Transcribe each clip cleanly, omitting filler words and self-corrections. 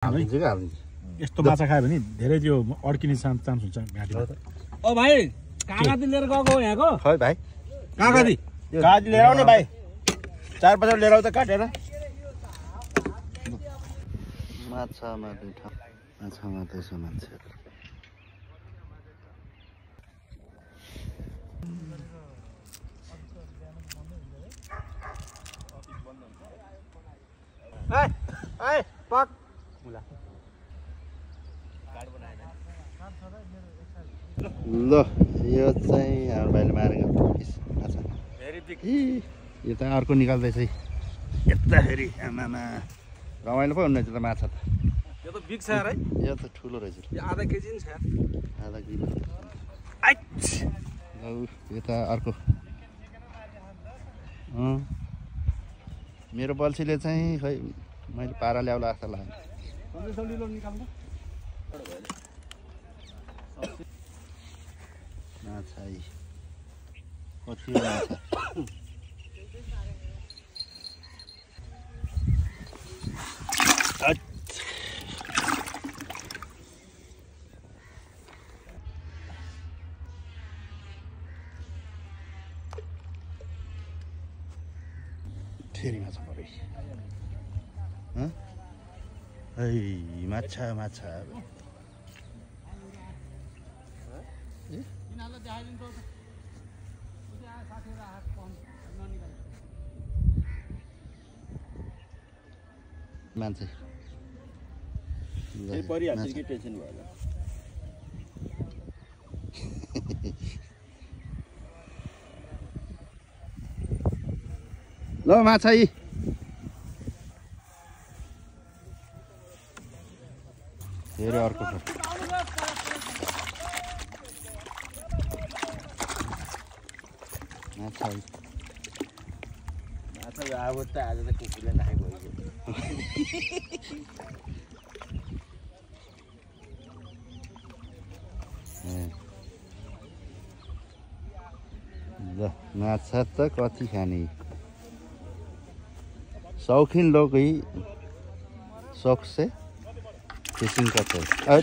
यस्तो माछा खायो भने धेरै त्यो अड्किने चान्स हुन्छ घाँटीमा। ओ भाइ कागती लिएर गएको हो यहाँको? खै भाइ कागती लिएर आउने भाइ, 4-5 लिएर आउ त काटेर। माछामा दुईटा माछामा त्यसो मान्छे पक ल यो चाहिँ हाम्रो भाइले मारेको फिस माछा। यो त अर्को निकाल्दैछ है यताखेरि। आमामा रमाइलो पो हुने त माछा त। यो त बिग छ है। यो त ठुलो रहेछ। यो आधा केजी नि छ। आधा किलो। यो त अर्को। मेरो बल्छीले चाहिँ खै मैले पारा ल्याउला जस्तो लाग्यो। माछा कति माछा फेरि माछा परे। माछा माछा मान्छे परिहाल्छ कि टेन्सन भएन। ल माछा यी फेरि अर्को छ। माछा अब त आज त कुकुरले नखाएको ल माछा त कति खाने। शौकीन लोग ही शौक से फिशिंग करते हैं।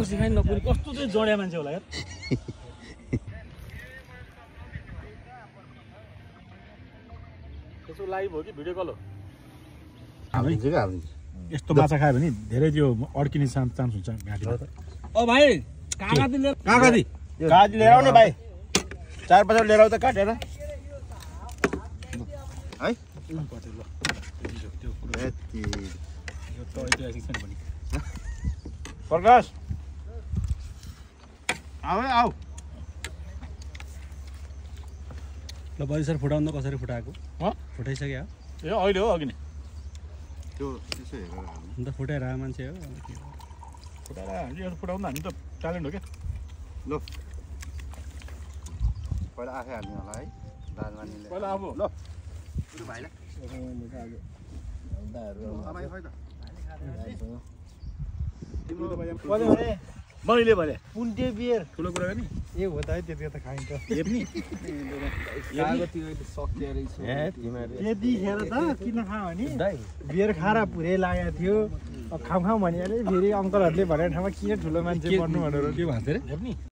सिकाइ नपुरी कस्तो चाहिँ जड्या मान्छे होला यार। त्यसो लाइभ हो कि भिडियो कल हो? यस्तो माछा खायो भने धेरै त्यो अड्किने चान्स हुन्छ घाँटीमा। ओ भाइ कागती लिएर लिएर आउने भाइ, 4-5 लिएर आउ त काटेर है। प्रकाश आऊ ल परिसर फुटाउनु त कसरी फुटाएको? फुटाइसक्यो ए अहिले हो अघि नै त्यो त्यसो हेरेर अन्त फुटाएर मान्छे हो फुटाएर हामीले फुटाउनु हामी त ट्यालेन्ट हो क्या। ल पहिला आफै हाल्ने होला है दालमानीले पहिला अब ल भाइलाई मैले भने पुन्टे बियर ठुलो कुरा गर्ने ए हो त है त्यति त खाइन्छ। त्यतिखेर त किन खायो भने बियर खाएर पुरै लागेको थियो। खाउँ भने फेरि अङ्कलहरूले भनेको ठाउँमा किन ठुलो मान्छे बन्नु भनेर के भन्छ अरे